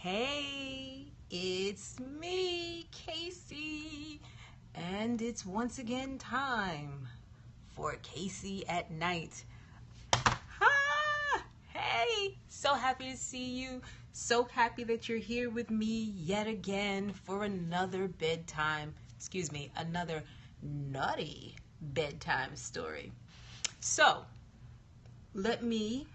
Hey, it's me, Casey, and it's once again time for Casey at Night. Hey, so happy to see you. So happy that you're here with me yet again for another another naughty bedtime story. So, let me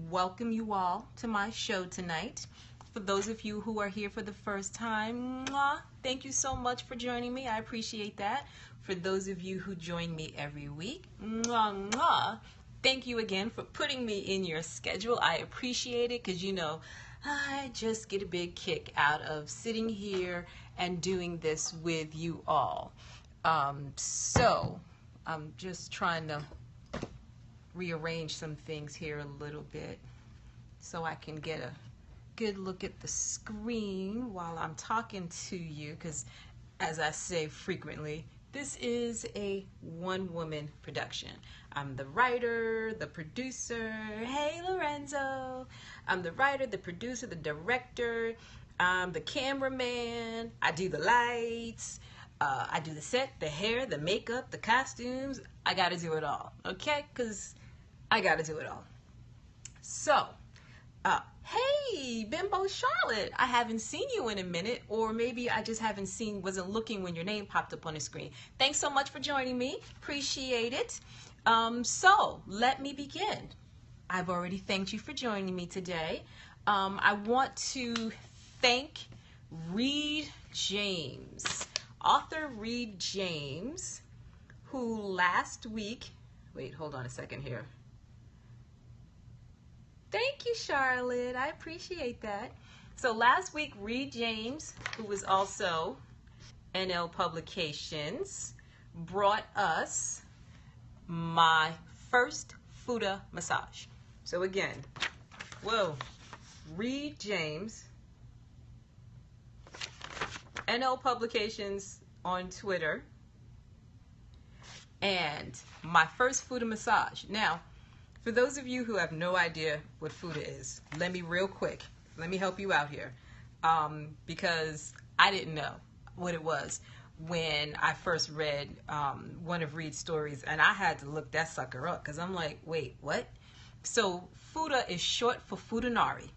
welcome you all to my show tonight. For those of you who are here for the first time, thank you so much for joining me. I appreciate that. For those of you who join me every week, thank you again for putting me in your schedule. I appreciate it because, I just get a big kick out of sitting here and doing this with you all. So I'm just trying to rearrange some things here a little bit so I can get a good look at the screen while I'm talking to you, because as I say frequently, this is a one-woman production. I'm the writer, the producer. Hey, Lorenzo. I'm the writer, the producer, the director. I'm the cameraman. I do the lights. I do the set, the hair, the makeup, the costumes. I got to do it all, okay? Because I got to do it all. So, hey, Bimbo Charlotte, I haven't seen you in a minute, or maybe I just wasn't looking when your name popped up on the screen. Thanks so much for joining me. Appreciate it. So, let me begin. I've already thanked you for joining me today. I want to thank Reed James, author Reed James, who last week, wait, hold on a second here. Thank you, Charlotte. I appreciate that. So last week, Reed James, who was also NL Publications, brought us my first Fuda massage. So again, Reed James, NL Publications on Twitter, and my first Fuda massage. Now, for those of you who have no idea what Fuda is, let me help you out here, because I didn't know what it was when I first read one of Reed's stories, and I had to look that sucker up because I'm like, wait, what? So Fuda is short for Futanari,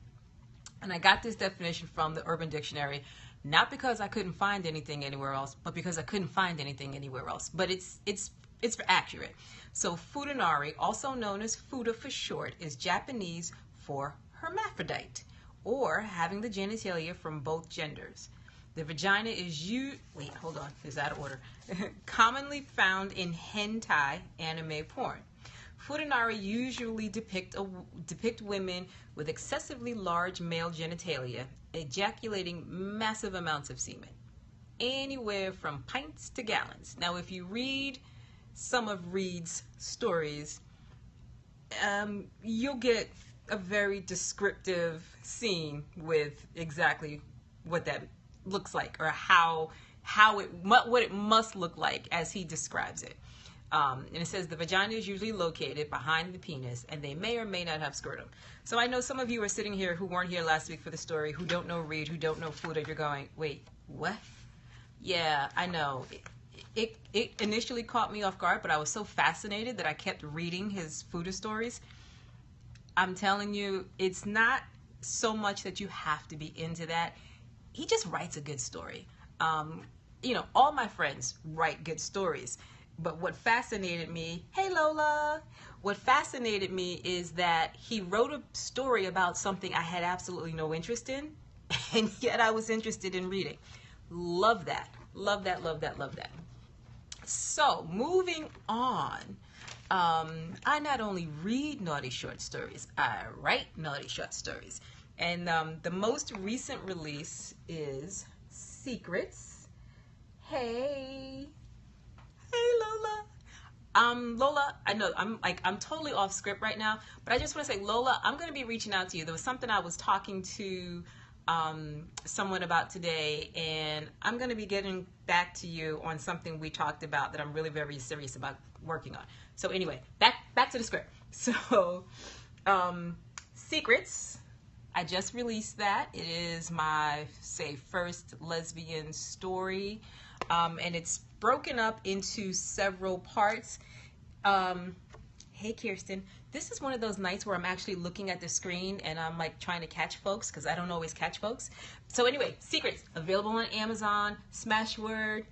and I got this definition from the Urban Dictionary, not because I couldn't find anything anywhere else, but because I couldn't find anything anywhere else. But it's accurate. So Futanari, also known as Fuda for short, is Japanese for hermaphrodite, or having the genitalia from both genders. The vagina is is out of order. Commonly found in hentai anime porn. Futanari usually depict women with excessively large male genitalia, ejaculating massive amounts of semen, anywhere from pints to gallons. Now, if you read some of Reed's stories, you'll get a very descriptive scene with exactly what that looks like, or what it must look like as he describes it. And it says the vagina is usually located behind the penis, and they may or may not have scrotum. So I know some of you are sitting here who weren't here last week for the story, who don't know Reed, who don't know Fuda. You're going, wait, what? Yeah, I know. It initially caught me off guard, but I was so fascinated that I kept reading his Fuda stories. I'm telling you, it's not so much that you have to be into that. He just writes a good story. All my friends write good stories. But what fascinated me, hey Lola, what fascinated me is that he wrote a story about something I had absolutely no interest in, and yet I was interested in reading. Love that. Love that, love that, love that. So, moving on, I not only read naughty short stories, I write naughty short stories. And the most recent release is Secrets. Hey Lola. Lola, I know I'm totally off script right now, but I just want to say, Lola, I'm going to be reaching out to you. There was something I was talking to someone about today, and I'm going to be getting back to you on something we talked about that I'm really very serious about working on. So anyway, back to the script. So Secrets I just released that. It is my, say, first lesbian story, and it's broken up into several parts. Hey, Kirsten. This is one of those nights where I'm actually looking at the screen and I'm like trying to catch folks because I don't always catch folks. So anyway, Secrets, available on Amazon, Smashword,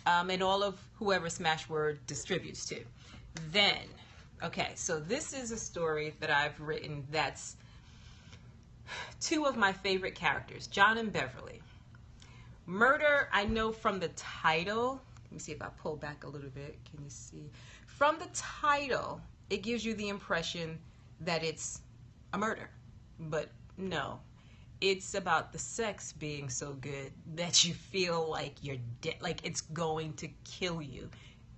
and all of whoever Smashword distributes to. Then, okay, so this is a story that I've written that's two of my favorite characters, John and Beverly. Murder, I know from the title. Let me see if I pull back a little bit. Can you see? From the title, it gives you the impression that it's a murder. But no, it's about the sex being so good that you feel like you're dead, like it's going to kill you.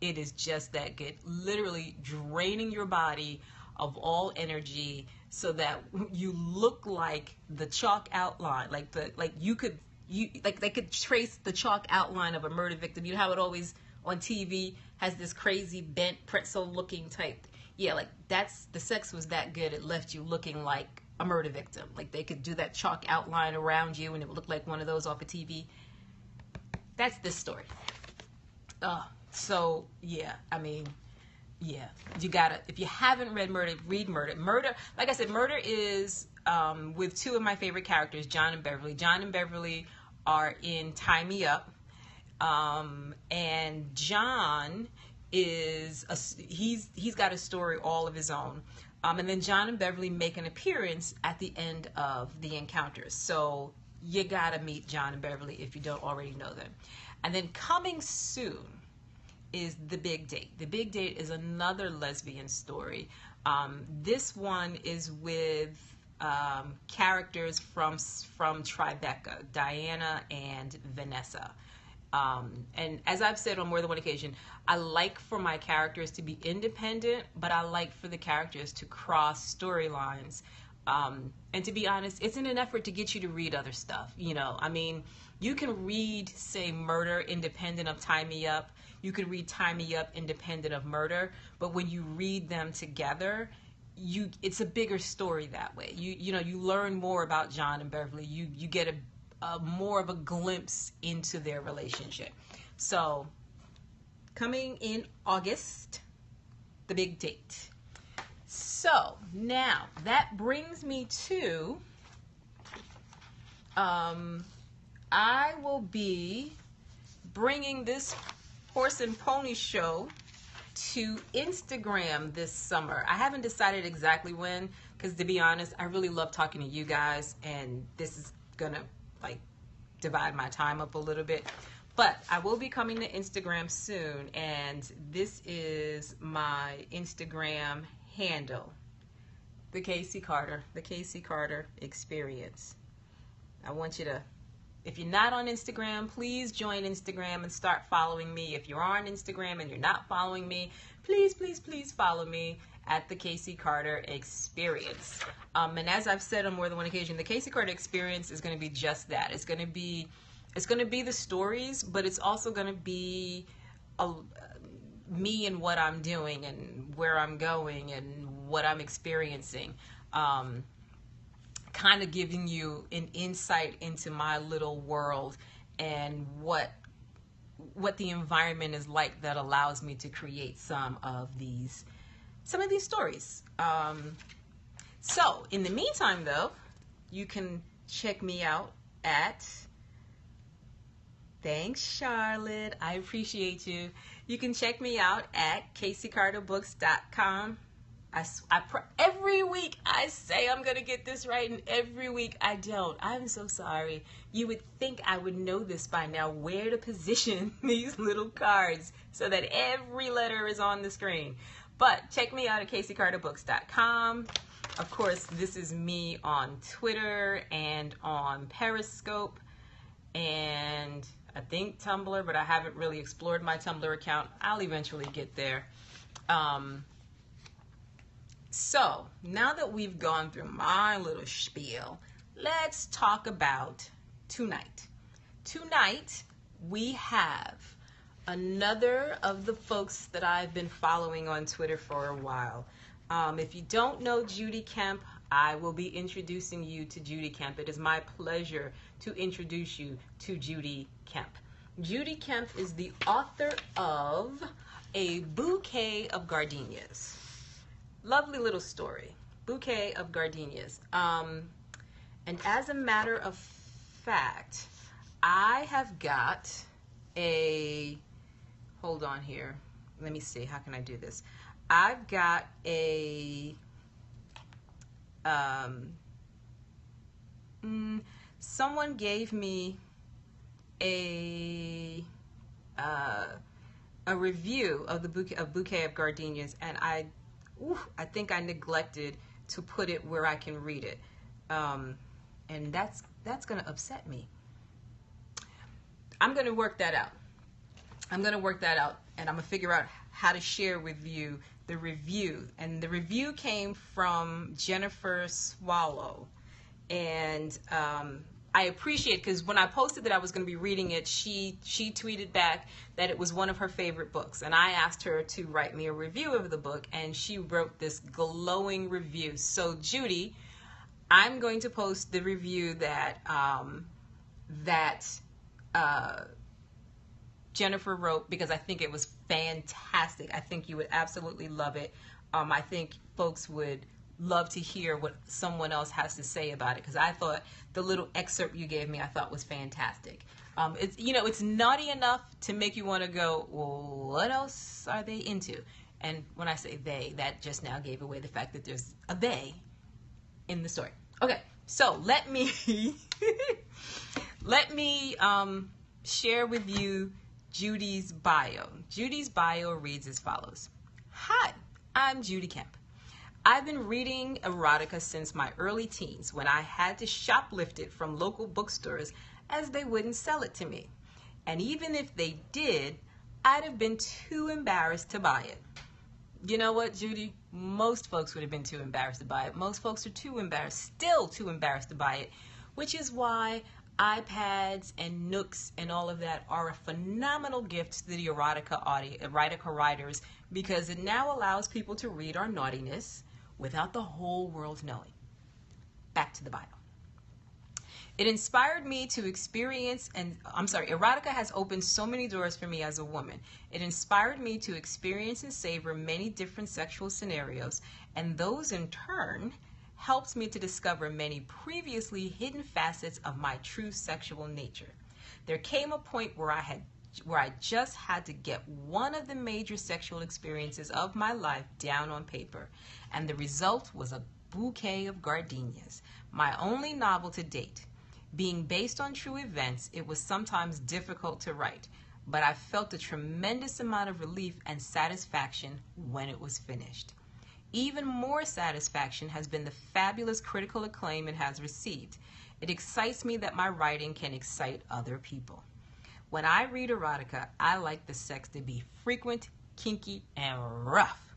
It is just that good. Literally draining your body of all energy so that you look like the chalk outline, like they could trace the chalk outline of a murder victim. You know how it always on TV has this crazy bent pretzel looking type. Yeah, like the sex was that good. It left you looking like a murder victim. Like they could do that chalk outline around you and it would look like one of those off of TV. That's this story. So yeah, I mean, yeah, you gotta, if you haven't read Murder, read Murder. Murder, like I said, Murder is with two of my favorite characters, John and Beverly. John and Beverly are in Tie Me Up. And John is he's got a story all of his own. And then John and Beverly make an appearance at the end of the encounters. So you gotta meet John and Beverly if you don't already know them. And then coming soon is The Big Date. The Big Date is another lesbian story. This one is with characters from Tribeca, Diana and Vanessa. And as I've said on more than one occasion, I like for my characters to be independent, but I like for the characters to cross storylines. And to be honest, it's in an effort to get you to read other stuff. You know, I mean, you can read, say, Murder independent of Tie Me Up. You can read Tie Me Up independent of Murder. But when you read them together, it's a bigger story that way. You know, you learn more about John and Beverly. You get a more of a glimpse into their relationship. So, coming in August, The Big Date. So, now, that brings me to, I will be bringing this horse and pony show to Instagram this summer. I haven't decided exactly when, because to be honest, I really love talking to you guys, and this is gonna like divide my time up a little bit. But I will be coming to Instagram soon, and this is my Instagram handle, the Casey Carter Experience. I want you to, if you're not on Instagram, please join Instagram and start following me. If you're on Instagram and you're not following me, please follow me at the Casey Carter Experience. And as I've said on more than one occasion, the Casey Carter Experience is going to be just that. It's going to be the stories, but it's also going to be me and what I'm doing and where I'm going and what I'm experiencing. Kind of giving you an insight into my little world and what the environment is like that allows me to create some of these stories. So in the meantime, though, you can check me out at, thanks Charlotte, I appreciate you. You can check me out at CaseyCarterBooks.com. Every week I say I'm gonna get this right, and every week I don't. I'm so sorry. You would think I would know this by now, where to position these little cards so that every letter is on the screen. But check me out at CaseyCarterBooks.com. Of course, this is me on Twitter and on Periscope and I think Tumblr, but I haven't really explored my Tumblr account. I'll eventually get there. So, now that we've gone through my little spiel, let's talk about tonight. Tonight, we have another of the folks that I've been following on Twitter for a while. If you don't know Judy Kemp, I will be introducing you to Judy Kemp. It is my pleasure to introduce you to Judy Kemp. Judy Kemp is the author of A Bouquet of Gardenias. Lovely little story. Bouquet of Gardenias. And as a matter of fact, I have got a, hold on here. Let me see, how can I do this? I've got a, someone gave me a review of the Bouquet of Gardenias, and I think I neglected to put it where I can read it, and that's going to upset me. I'm going to work that out. And I'm going to figure out how to share with you the review. And the review came from Jennifer Swallow. And I appreciate it because when I posted that I was going to be reading it, she tweeted back that it was one of her favorite books. And I asked her to write me a review of the book, and she wrote this glowing review. So Judy, I'm going to post the review that Jennifer wrote because I think it was fantastic. I think you would absolutely love it. I think folks would love to hear what someone else has to say about it because I thought the little excerpt you gave me I thought was fantastic. It's naughty enough to make you want to go, well, what else are they into? And when I say they, that just now gave away the fact that there's a they in the story. Okay, so let me share with you Judy's bio. Judy's bio reads as follows. Hi, I'm Judy Kemp. I've been reading erotica since my early teens when I had to shoplift it from local bookstores as they wouldn't sell it to me. And even if they did, I'd have been too embarrassed to buy it. You know what, Judy? Most folks would have been too embarrassed to buy it. Most folks are still too embarrassed to buy it, which is why iPads and Nooks and all of that are a phenomenal gift to the erotica writers because it now allows people to read our naughtiness without the whole world knowing. Back to the Bible. It inspired me to experience, erotica has opened so many doors for me as a woman. It inspired me to experience and savor many different sexual scenarios, and those in turn helped me to discover many previously hidden facets of my true sexual nature. There came a point where I just had to get one of the major sexual experiences of my life down on paper, and the result was A Bouquet of Gardenias, my only novel to date. Being based on true events, it was sometimes difficult to write, but I felt a tremendous amount of relief and satisfaction when it was finished. Even more satisfaction has been the fabulous critical acclaim it has received. It excites me that my writing can excite other people. When I read erotica, I like the sex to be frequent, kinky, and rough.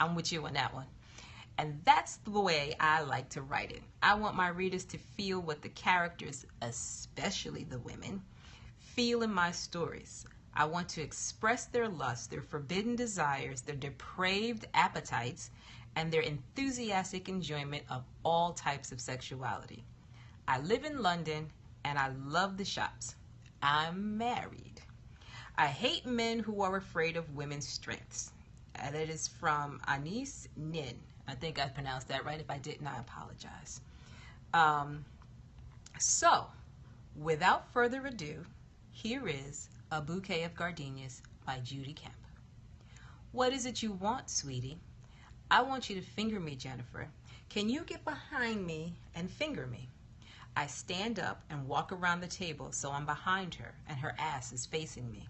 I'm with you on that one. And that's the way I like to write it. I want my readers to feel what the characters, especially the women, feel in my stories. I want to express their lust, their forbidden desires, their depraved appetites, and their enthusiastic enjoyment of all types of sexuality. I live in London, and I love the shops. I'm married. I hate men who are afraid of women's strengths. That is from Anis Nin. I think I pronounced that right. If I didn't, I apologize. So, without further ado, here is A Bouquet of Gardenias by Judy Kemp. What is it you want, sweetie? I want you to finger me, Jennifer. Can you get behind me and finger me? I stand up and walk around the table so I'm behind her and her ass is facing me.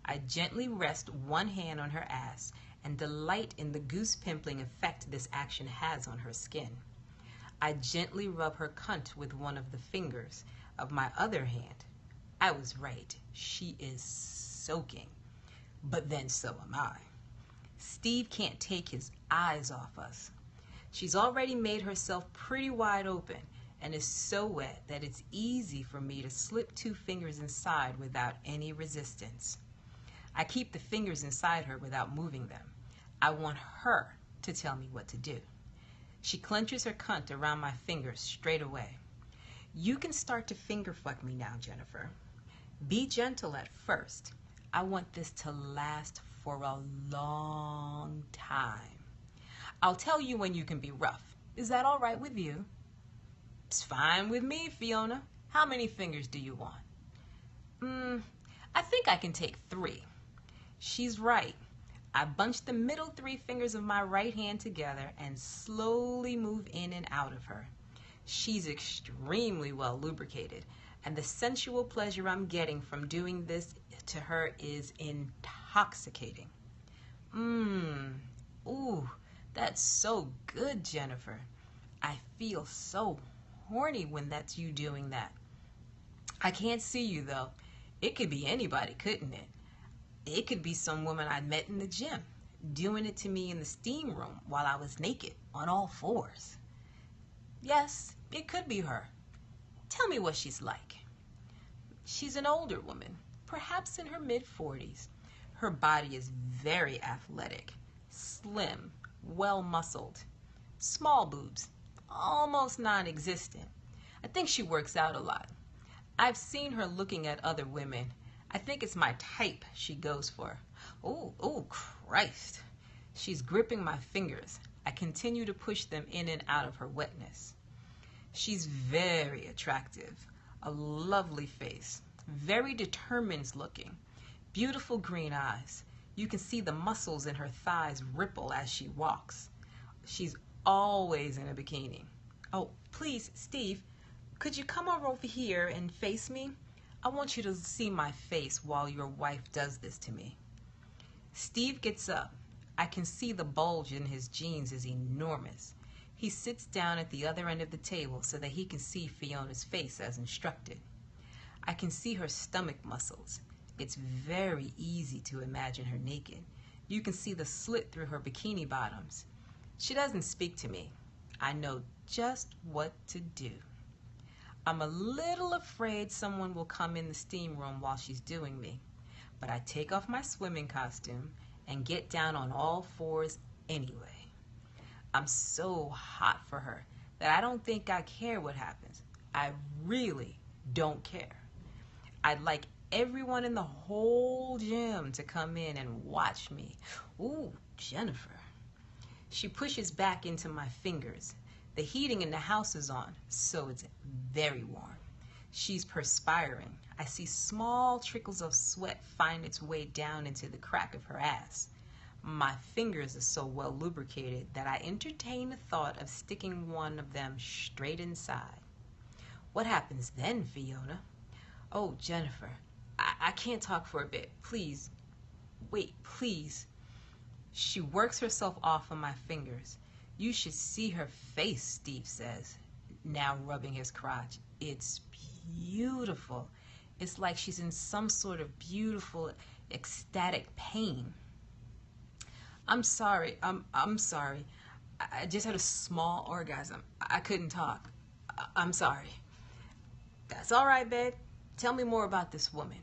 I gently rest one hand on her ass and delight in the goose pimpling effect this action has on her skin. I gently rub her cunt with one of the fingers of my other hand. I was right. She is soaking. But then so am I. Steve can't take his eyes off us. She's already made herself pretty wide open and is so wet that it's easy for me to slip 2 fingers inside without any resistance. I keep the fingers inside her without moving them. I want her to tell me what to do. She clenches her cunt around my fingers straight away. You can start to finger fuck me now, Jennifer. Be gentle at first. I want this to last for a long time. I'll tell you when you can be rough. Is that all right with you? It's fine with me, Fiona. How many fingers do you want? I think I can take 3. She's right. I bunch the middle 3 fingers of my right hand together and slowly move in and out of her. She's extremely well lubricated, and the sensual pleasure I'm getting from doing this to her is intoxicating. Ooh, that's so good, Jennifer. I feel so horny when that's you doing that. I can't see you, though. It could be anybody, couldn't it? It could be some woman I met in the gym, doing it to me in the steam room while I was naked on all 4s. Yes, it could be her. Tell me what she's like. She's an older woman, perhaps in her mid-40s. Her body is very athletic, slim, well-muscled, small boobs, almost non-existent. I think she works out a lot. I've seen her looking at other women. I think it's my type she goes for. Oh, Christ. She's gripping my fingers. I continue to push them in and out of her wetness. She's very attractive. A lovely face. Very determined looking. Beautiful green eyes. You can see the muscles in her thighs ripple as she walks. She's always in a bikini. Oh, please, Steve, could you come over here and face me? I want you to see my face while your wife does this to me. Steve gets up. I can see the bulge in his jeans is enormous. He sits down at the other end of the table so that he can see Fiona's face as instructed. I can see her stomach muscles. It's very easy to imagine her naked. You can see the slit through her bikini bottoms. She doesn't speak to me. I know just what to do. I'm a little afraid someone will come in the steam room while she's doing me, but I take off my swimming costume and get down on all 4s anyway. I'm so hot for her that I don't think I care what happens. I really don't care. I'd like everyone in the whole gym to come in and watch me. Ooh, Jennifer. She pushes back into my fingers. The heating in the house is on, so it's very warm. She's perspiring. I see small trickles of sweat find its way down into the crack of her ass. My fingers are so well lubricated that I entertain the thought of sticking one of them straight inside. What happens then, Fiona? Oh, Jennifer, I can't talk for a bit. Please. Wait, please. She works herself off of my fingers. You should see her face, Steve says, now rubbing his crotch. It's beautiful. It's like she's in some sort of beautiful, ecstatic pain. I'm sorry. I'm sorry. I just had a small orgasm. I couldn't talk. I'm sorry. That's all right, babe. Tell me more about this woman.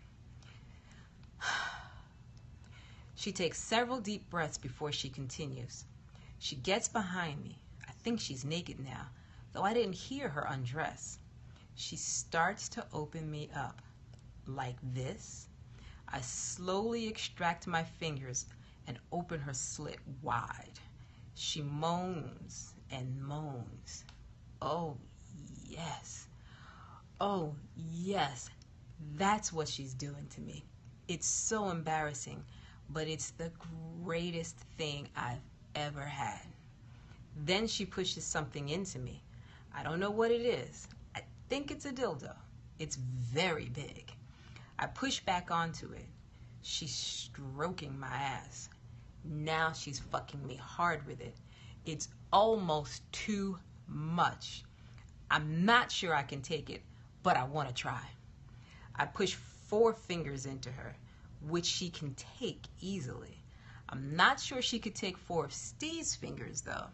She takes several deep breaths before she continues. She gets behind me. I think she's naked now, though I didn't hear her undress. She starts to open me up. Like this. I slowly extract my fingers and open her slit wide. She moans and moans. Oh, yes. Oh, yes. That's what she's doing to me. It's so embarrassing, but it's the greatest thing I've ever had. Then she pushes something into me. I don't know what it is. I think it's a dildo. It's very big. I push back onto it. She's stroking my ass. Now she's fucking me hard with it. It's almost too much. I'm not sure I can take it, but I want to try. I push 4 fingers into her, which she can take easily. I'm not sure she could take 4 of Steve's fingers, though.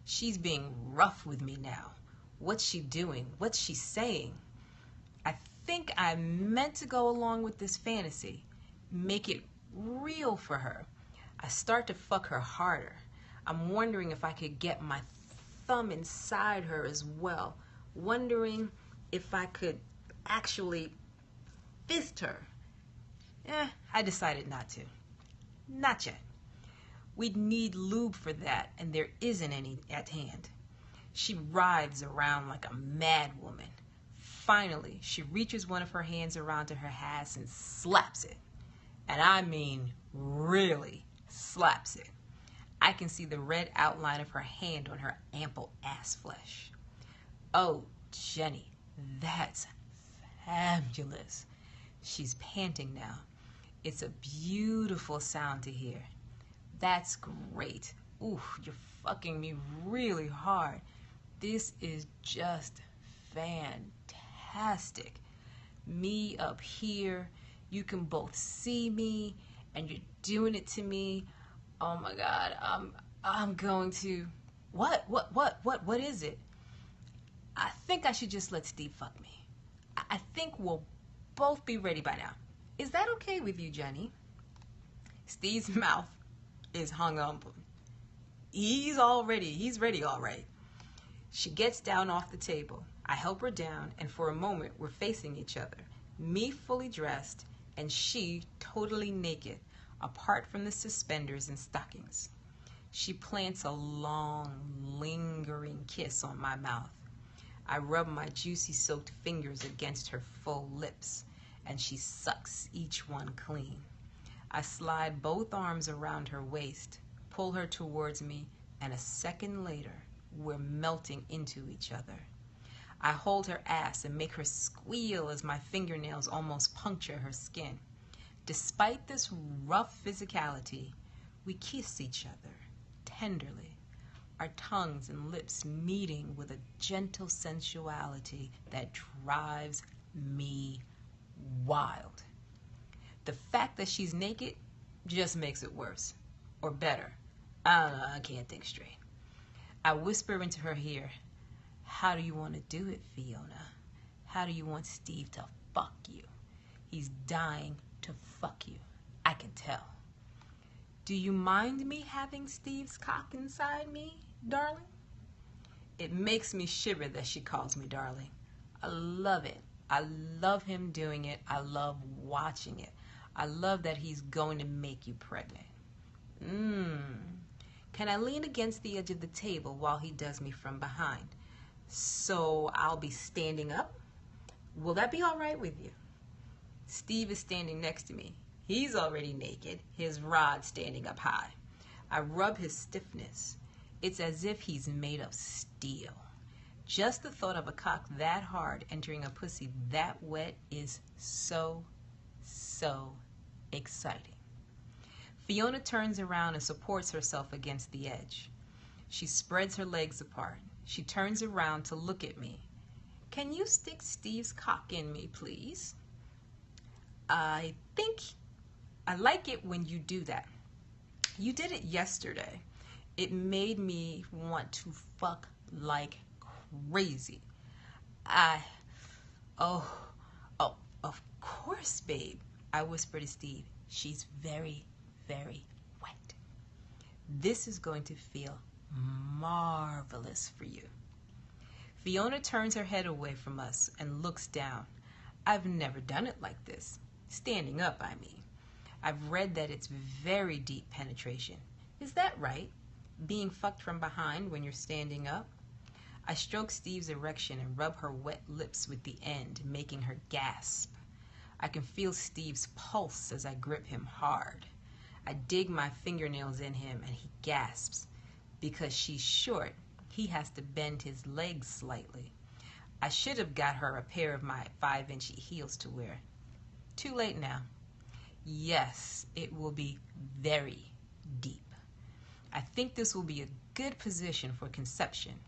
She's being rough with me now. What's she doing? What's she saying? I think I meant to go along with this fantasy, make it real for her. I start to fuck her harder. I'm wondering if I could get my thumb inside her as well, wondering if I could actually fist her. I decided not to. Not yet. We'd need lube for that, and there isn't any at hand. She writhes around like a mad woman. Finally, she reaches one of her hands around to her ass and slaps it. And I mean really slaps it. I can see the red outline of her hand on her ample ass flesh. Oh, Jenny, that's fabulous. She's panting now. It's a beautiful sound to hear. That's great. Ooh, you're fucking me really hard. This is just fantastic. Me up here, you can both see me, and you're doing it to me. Oh my God, I'm going to, what is it? I think I should just let Steve fuck me. I think we'll both be ready by now. Is that okay with you, Jenny? Steve's mouth is hung open. He's ready all right. She gets down off the table. I help her down, and for a moment we're facing each other. Me fully dressed, and she totally naked, apart from the suspenders and stockings. She plants a long, lingering kiss on my mouth. I rub my juicy soaked fingers against her full lips, and she sucks each one clean. I slide both arms around her waist, pull her towards me, and a second later, we're melting into each other. I hold her ass and make her squeal as my fingernails almost puncture her skin. Despite this rough physicality, we kiss each other tenderly, our tongues and lips meeting with a gentle sensuality that drives me wild. The fact that she's naked just makes it worse, or better. I don't know, I can't think straight. I whisper into her ear, "How do you want to do it, Fiona? How do you want Steve to fuck you? He's dying to fuck you. I can tell. Do you mind me having Steve's cock inside me, darling?" It makes me shiver that she calls me darling. I love it. I love him doing it. I love watching it. I love that he's going to make you pregnant. Can I lean against the edge of the table while he does me from behind? So I'll be standing up? Will that be all right with you? Steve is standing next to me. He's already naked, his rod standing up high. I rub his stiffness. It's as if he's made of steel. Just the thought of a cock that hard entering a pussy that wet is so exciting. Fiona turns around and supports herself against the edge. She spreads her legs apart. She turns around to look at me. "Can you stick Steve's cock in me, please?" I think I like it when you do that. You did it yesterday. It made me want to fuck like crazy. Of course, babe, I whisper to Steve. She's very, very wet. This is going to feel marvelous for you. Fiona turns her head away from us and looks down. I've never done it like this. Standing up, I mean. I've read that it's very deep penetration. Is that right? Being fucked from behind when you're standing up? I stroke Steve's erection and rub her wet lips with the end, making her gasp. I can feel Steve's pulse as I grip him hard. I dig my fingernails in him and he gasps. Because she's short, he has to bend his legs slightly. I should have got her a pair of my 5-inch heels to wear. Too late now. Yes, it will be very deep. I think this will be a good position for conception.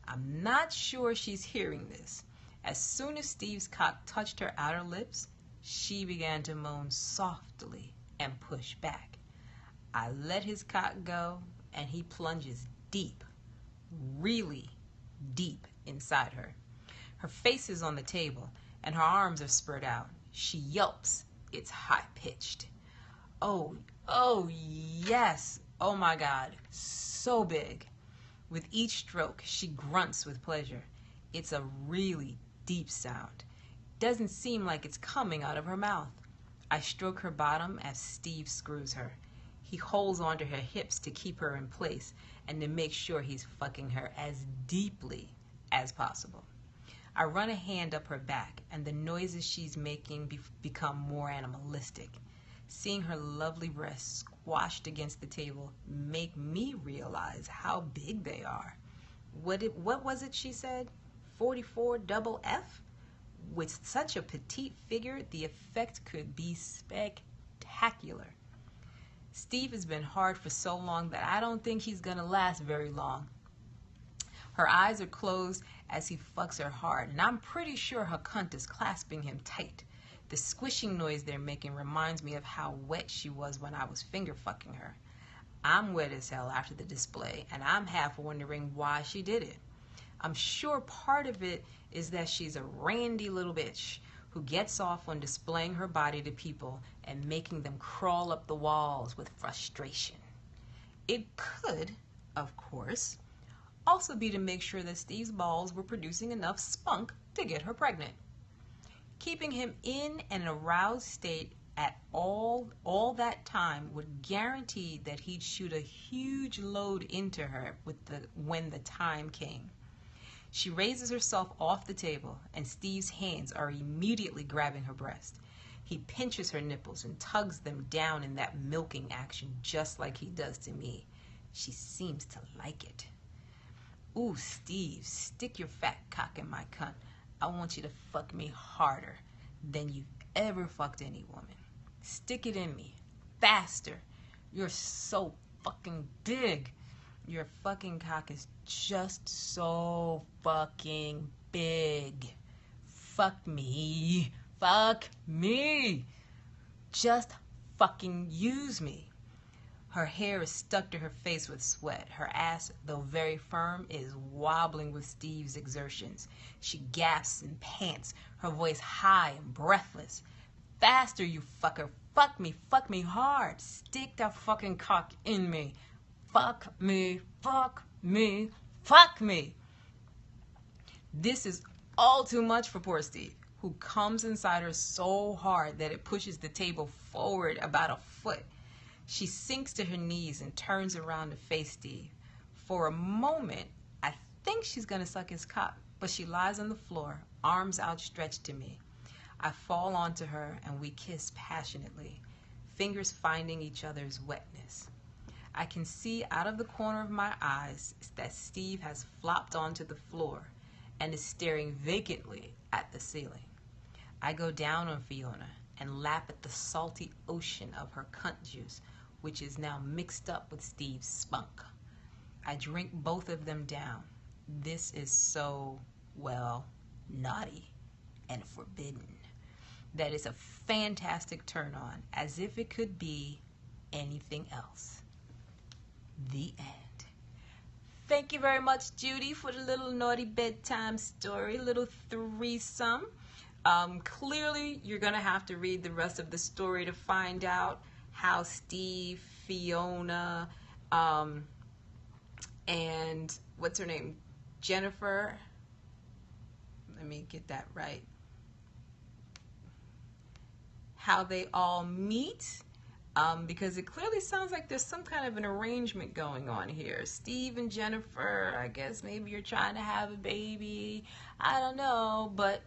I'm not sure she's hearing this. As soon as Steve's cock touched her outer lips, she began to moan softly and push back. I let his cock go, and he plunges deep, really deep inside her. Her face is on the table, and her arms are spread out. She yelps. It's high-pitched. Oh, yes. Oh, my God. So big. With each stroke, she grunts with pleasure. It's a really deep sound. Doesn't seem like it's coming out of her mouth. I stroke her bottom as Steve screws her. He holds onto her hips to keep her in place and to make sure he's fucking her as deeply as possible. I run a hand up her back, and the noises she's making become more animalistic. Seeing her lovely breasts squashed against the table make me realize how big they are. What was it she said? 44 double F? With such a petite figure, the effect could be spectacular. Steve has been hard for so long that I don't think he's gonna last very long. Her eyes are closed as he fucks her hard, and I'm pretty sure her cunt is clasping him tight. The squishing noise they're making reminds me of how wet she was when I was finger fucking her. I'm wet as hell after the display, and I'm half wondering why she did it. I'm sure part of it is that she's a randy little bitch who gets off on displaying her body to people and making them crawl up the walls with frustration. It could, of course, also be to make sure that Steve's balls were producing enough spunk to get her pregnant. Keeping him in an aroused state at all that time would guarantee that he'd shoot a huge load into her when the time came. She raises herself off the table, and Steve's hands are immediately grabbing her breast. He pinches her nipples and tugs them down in that milking action just like he does to me. She seems to like it. Ooh, Steve, stick your fat cock in my cunt. I want you to fuck me harder than you've ever fucked any woman. Stick it in me. Faster. You're so fucking big. Your fucking cock is just so fucking big. Fuck me. Fuck me. Just fucking use me. Her hair is stuck to her face with sweat. Her ass, though very firm, is wobbling with Steve's exertions. She gasps and pants, her voice high and breathless. Faster, you fucker. Fuck me hard. Stick that fucking cock in me. Fuck me, fuck me, fuck me. This is all too much for poor Steve, who comes inside her so hard that it pushes the table forward about a foot. She sinks to her knees and turns around to face Steve. For a moment, I think she's going to suck his cock, but she lies on the floor, arms outstretched to me. I fall onto her and we kiss passionately, fingers finding each other's wetness. I can see out of the corner of my eyes that Steve has flopped onto the floor and is staring vacantly at the ceiling. I go down on Fiona and lap at the salty ocean of her cunt juice, which is now mixed up with Steve's spunk. I drink both of them down. This is so, well, naughty and forbidden that it's a fantastic turn on, as if it could be anything else. The end. Thank you very much, Judy, for the little naughty bedtime story, little threesome. Clearly, you're going to have to read the rest of the story to find out how Steve, Fiona, and what's her name? Jennifer. Let me get that right. How they all meet. Because it clearly sounds like there's some kind of an arrangement going on here. Steve and Jennifer, I guess maybe you're trying to have a baby. I don't know, but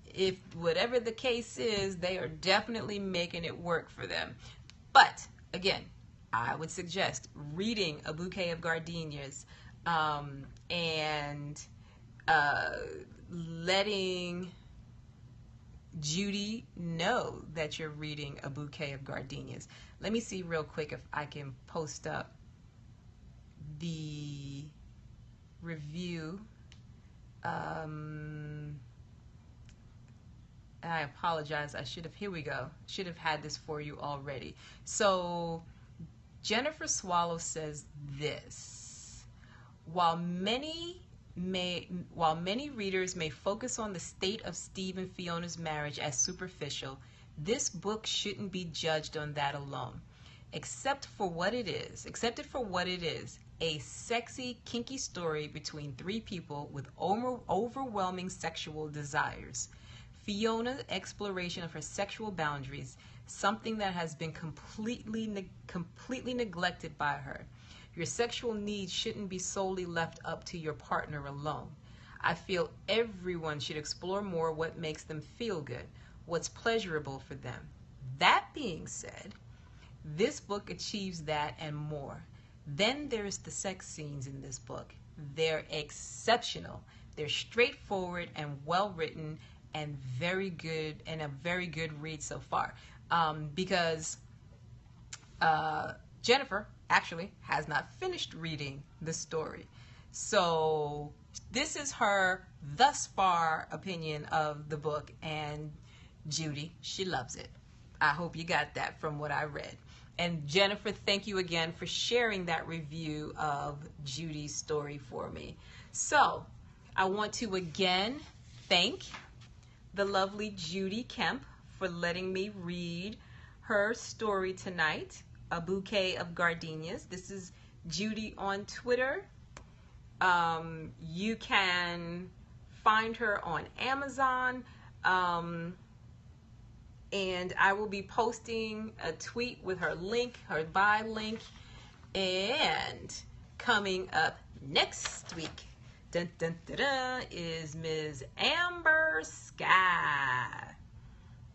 if whatever the case is, they are definitely making it work for them. But again, I would suggest reading A Bouquet of Gardenias and letting Judy know that you're reading A Bouquet of Gardenias. Let me see real quick if I can post up the review. And I apologize. Here we go. Should have had this for you already. So Jennifer Swallow says this: while many readers may focus on the state of Steve and Fiona's marriage as superficial, this book shouldn't be judged on that alone. Accept it for what it is. a sexy, kinky story between three people with overwhelming sexual desires. Fiona's exploration of her sexual boundaries, something that has been completely neglected by her. Your sexual needs shouldn't be solely left up to your partner alone. I feel everyone should explore more what makes them feel good, what's pleasurable for them. That being said, this book achieves that and more. Then there's the sex scenes in this book. They're exceptional. They're straightforward and well written and very good, and a very good read so far. Because Jennifer actually has not finished reading the story. So this is her thus far opinion of the book, and Judy, she loves it. I hope you got that from what I read. And Jennifer, thank you again for sharing that review of Judy's story for me. So I want to again thank the lovely Judy Kemp for letting me read her story tonight, A Bouquet of Gardenias. This is Judy on Twitter. You can find her on Amazon. And I will be posting a tweet with her link, her buy link. And coming up next week, dun, dun, dun, dun, is Ms. Amber Sky.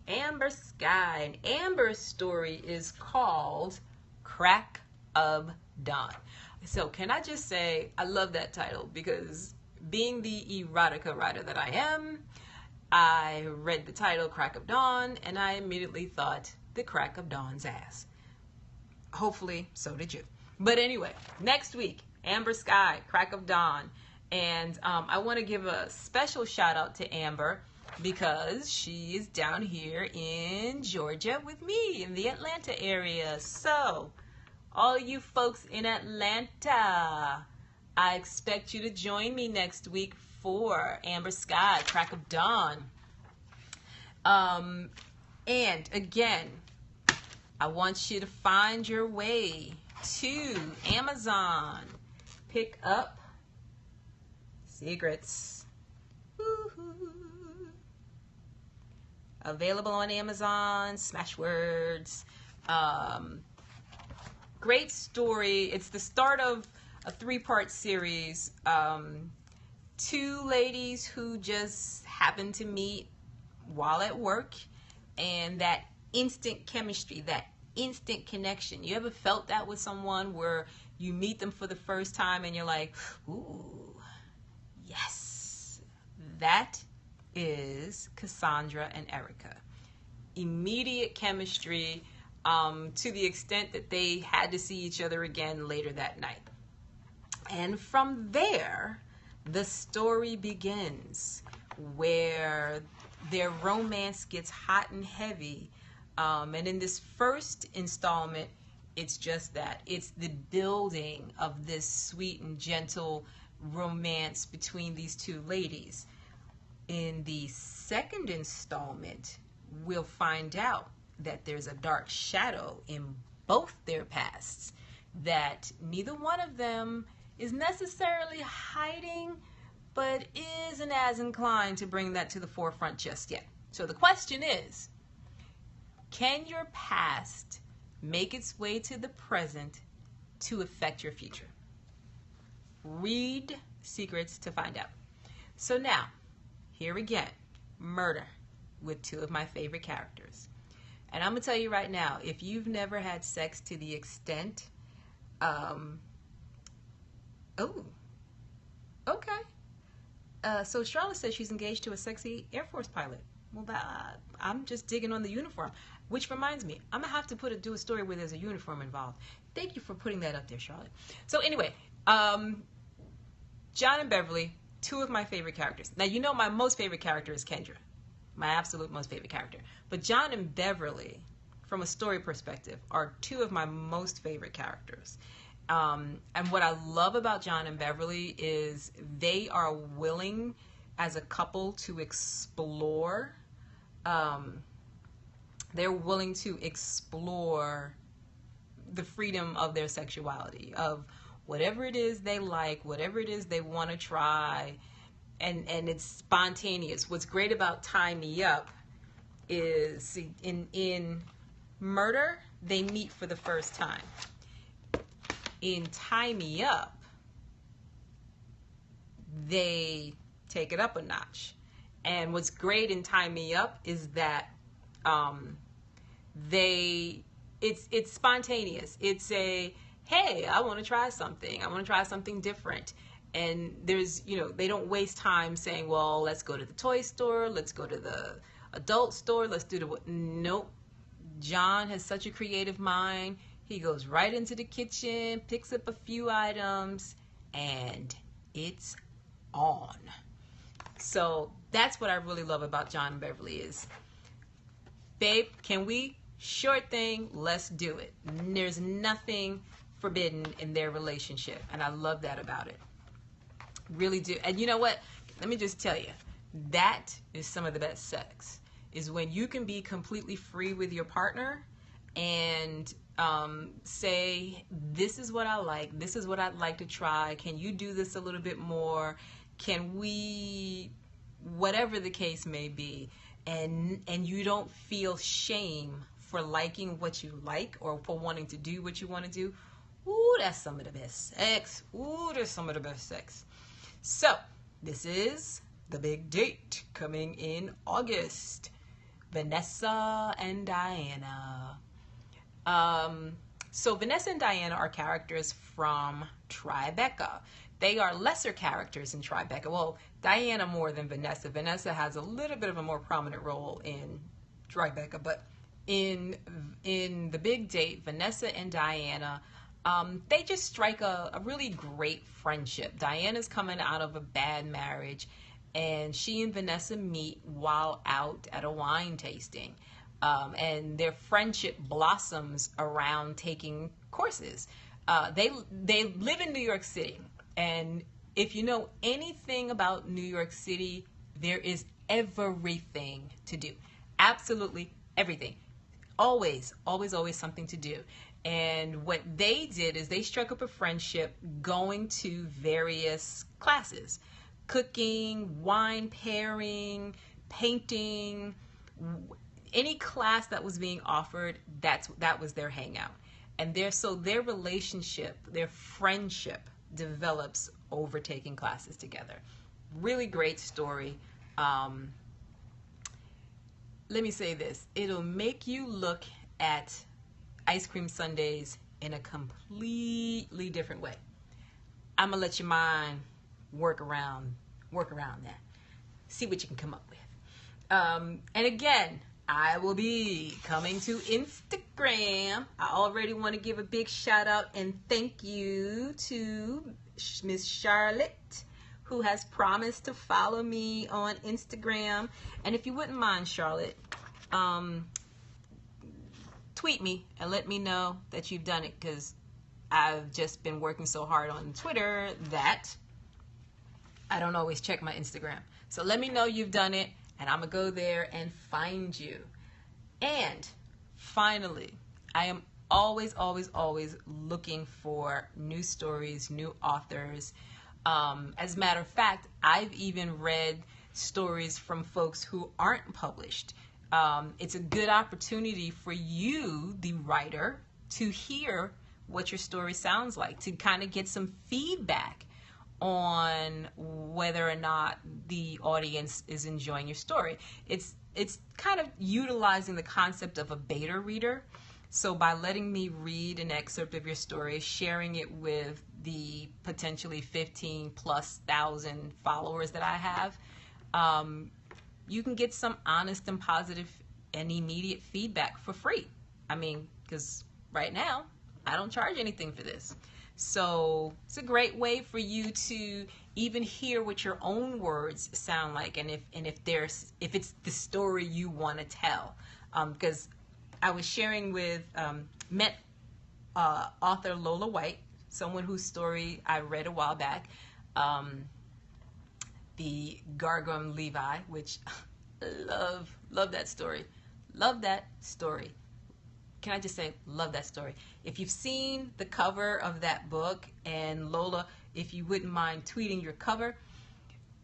Amber Sky. And Amber's story is called Crack of Dawn. So can I just say, I love that title, because being the erotica writer that I am, I read the title Crack of Dawn and I immediately thought the crack of dawn's ass. Hopefully so did you. But anyway, next week, Amber Sky, Crack of Dawn. And I want to give a special shout out to Amber because she is down here in Georgia with me in the Atlanta area. So all you folks in Atlanta, I expect you to join me next week for Amber Sky, Crack of Dawn. And again, I want you to find your way to Amazon. Pick up Secrets. Woo-hoo. Available on Amazon, Smashwords. Great story. It's the start of a 3-part series. Two ladies who just happened to meet while at work, and that instant chemistry, that instant connection. You ever felt that with someone where you meet them for the first time and you're like, ooh, yes. That is Cassandra and Erica. Immediate chemistry, to the extent that they had to see each other again later that night. And from there, the story begins, where their romance gets hot and heavy. And in this first installment, it's just that. It's the building of this sweet and gentle romance between these two ladies. In the second installment, we'll find out that there's a dark shadow in both their pasts that neither one of them is necessarily hiding, but isn't as inclined to bring that to the forefront just yet. So the question is, can your past make its way to the present to affect your future? Read Secrets to find out. So now, here again, murder with two of my favorite characters. And I'm going to tell you right now, if you've never had sex to the extent, so Charlotte says she's engaged to a sexy Air Force pilot. Well, I'm just digging on the uniform, which reminds me, I'm going to have to do a story where there's a uniform involved. Thank you for putting that up there, Charlotte. So anyway, John and Beverly, two of my favorite characters. Now, you know my most favorite character is Kendra, my absolute most favorite character. But John and Beverly, from a story perspective, are two of my most favorite characters. And what I love about John and Beverly is they are willing as a couple to explore. They're willing to explore the freedom of their sexuality, of whatever it is they like, whatever it is they want to try, and it's spontaneous. What's great about Tie Me Up is in Murder, they meet for the first time. In Tie Me Up, they take it up a notch. And what's great in Tie Me Up is that it's spontaneous. It's a, hey, I want to try something. I want to try something different. And there's, they don't waste time saying, well, let's go to the toy store, let's go to the adult store, let's do the, nope. John has such a creative mind. He goes right into the kitchen, picks up a few items, and it's on. So that's what I really love about John and Beverly is, babe, can we? Sure thing, let's do it. There's nothing forbidden in their relationship, and I love that about it. Really do. And you know what? Let me just tell you, that is some of the best sex, is when you can be completely free with your partner and say, this is what I like, this is what I'd like to try, can you do this a little bit more, can we, whatever the case may be, and you don't feel shame for liking what you like or for wanting to do what you want to do. Ooh, that's some of the best sex. Ooh, there's some of the best sex. So, this is the big date coming in August. Vanessa and Diana. So Vanessa and Diana are characters from Tribeca. They are lesser characters in Tribeca. Well, Diana more than Vanessa. Vanessa has a little bit of a more prominent role in Tribeca, but in the big date, Vanessa and Diana, they just strike a really great friendship. Diana's coming out of a bad marriage, and she and Vanessa meet while out at a wine tasting. And their friendship blossoms around taking courses. They live in New York City, and if you know anything about New York City, there is everything to do. Absolutely everything. Always, always, always something to do. And what they did is they struck up a friendship going to various classes. Cooking, wine pairing, painting, any class that was being offered, that was their hangout. And their relationship, their friendship develops over taking classes together. Really great story. Let me say this. It'll make you look at ice cream sundaes in a completely different way. I'm going to let your mind work around that. See what you can come up with. And again, I will be coming to Instagram. I already want to give a big shout out and thank you to Miss Charlotte, who has promised to follow me on Instagram. And if you wouldn't mind, Charlotte, tweet me and let me know that you've done it, because I've just been working so hard on Twitter that I don't always check my Instagram. So let me know you've done it, and I'm going to go there and find you. And finally, I am always, always, always looking for new stories, new authors. As a matter of fact, I've even read stories from folks who aren't published. It's a good opportunity for you, the writer, to hear what your story sounds like, to kind of get some feedback on whether or not the audience is enjoying your story. It's kind of utilizing the concept of a beta reader. So by letting me read an excerpt of your story, sharing it with the potentially 15,000+ followers that I have, you can get some honest and positive and immediate feedback for free. I mean, because right now, I don't charge anything for this. So it's a great way for you to even hear what your own words sound like, and if it's the story you want to tell. Because I was sharing with met author Lola White, someone whose story I read a while back, the Gargum Levi, which love that story. Love that story. can I just say, love that story. If you've seen the cover of that book, and Lola, if you wouldn't mind tweeting your cover,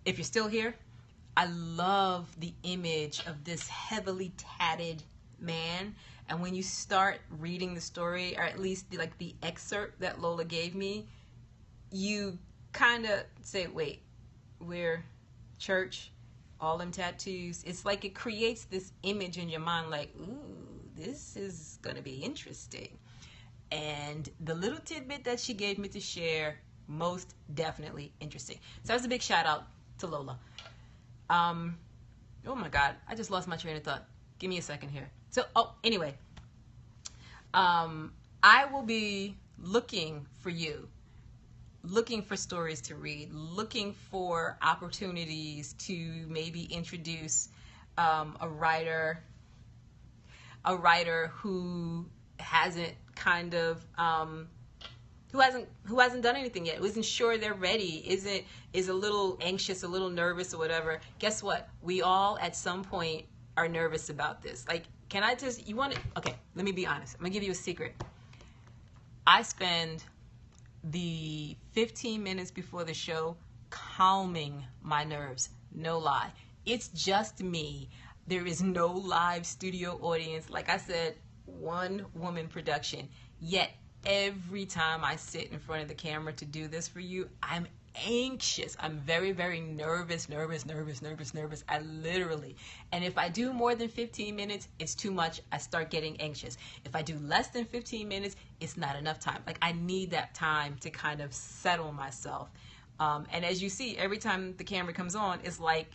if you're still here, I love the image of this heavily tatted man. And when you start reading the story, or at least like the excerpt that Lola gave me, you kind of say, wait, we're church, all them tattoos. It's like it creates this image in your mind like, ooh, this is going to be interesting. And the little tidbit that she gave me to share, most definitely interesting. So that's a big shout out to Lola. Oh my God, I just lost my train of thought. Give me a second here. So, anyway, I will be looking for you, looking for stories to read, looking for opportunities to maybe introduce a writer who hasn't who hasn't done anything yet, who isn't sure they're ready, is a little anxious, a little nervous or whatever. Guess what? We all at some point are nervous about this. Like, can I just, okay, let me be honest. I'm gonna give you a secret. I spend the 15 minutes before the show calming my nerves. No lie. It's just me. There is no live studio audience. Like I said, one woman production. Yet every time I sit in front of the camera to do this for you, I'm anxious. I'm very, very nervous. I literally, and if I do more than 15 minutes, it's too much. I start getting anxious. If I do less than 15 minutes, it's not enough time. Like, I need that time to kind of settle myself. And as you see, every time the camera comes on, it's like,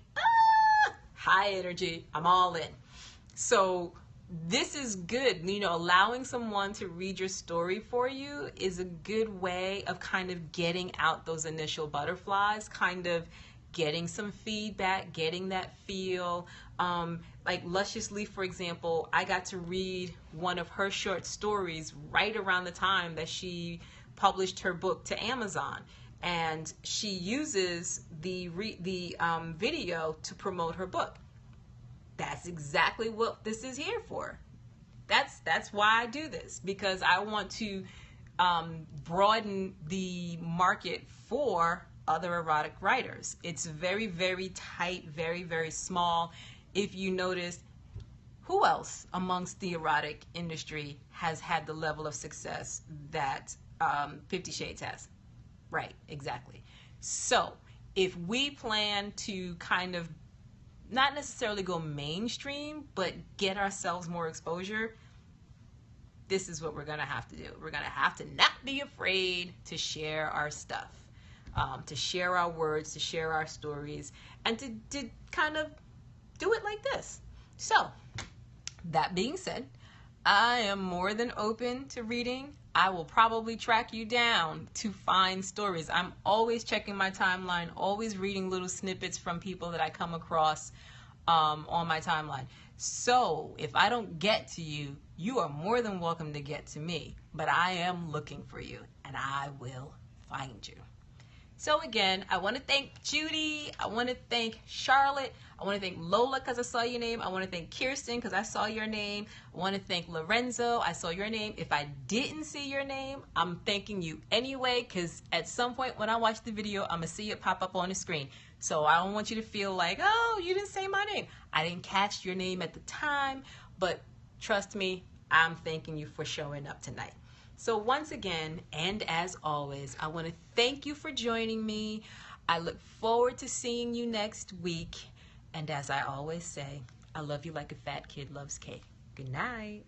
high energy. I'm all in. So this is good. Allowing someone to read your story for you is a good way of kind of getting out those initial butterflies, kind of getting some feedback, getting that feel. Like Luscious Leaf, for example, I got to read one of her short stories right around the time that she published her book to Amazon. And she uses the video to promote her book. That's exactly what this is here for. That's why I do this, because I want to broaden the market for other erotic writers. It's very, very tight, very, very small. If you notice, who else amongst the erotic industry has had the level of success that 50 Shades has? Right, exactly. So if we plan to kind of not necessarily go mainstream, but get ourselves more exposure, this is what we're going to have to do. We're going to have to not be afraid to share our stuff, to share our words, to share our stories, and to kind of do it like this. So, that being said, I am more than open to reading. I will probably track you down to find stories. I'm always checking my timeline, always reading little snippets from people that I come across on my timeline. So if I don't get to you, you are more than welcome to get to me. But I am looking for you, and I will find you. So again, I want to thank Judy. I want to thank Charlotte. I want to thank Lola because I saw your name. I want to thank Kirsten because I saw your name. I want to thank Lorenzo. I saw your name. If I didn't see your name, I'm thanking you anyway, because at some point when I watch the video, I'm going to see it pop up on the screen. So I don't want you to feel like, oh, you didn't say my name. I didn't catch your name at the time, but trust me, I'm thanking you for showing up tonight. So once again, and as always, I want to thank you for joining me. I look forward to seeing you next week. And as I always say, I love you like a fat kid loves cake. Good night.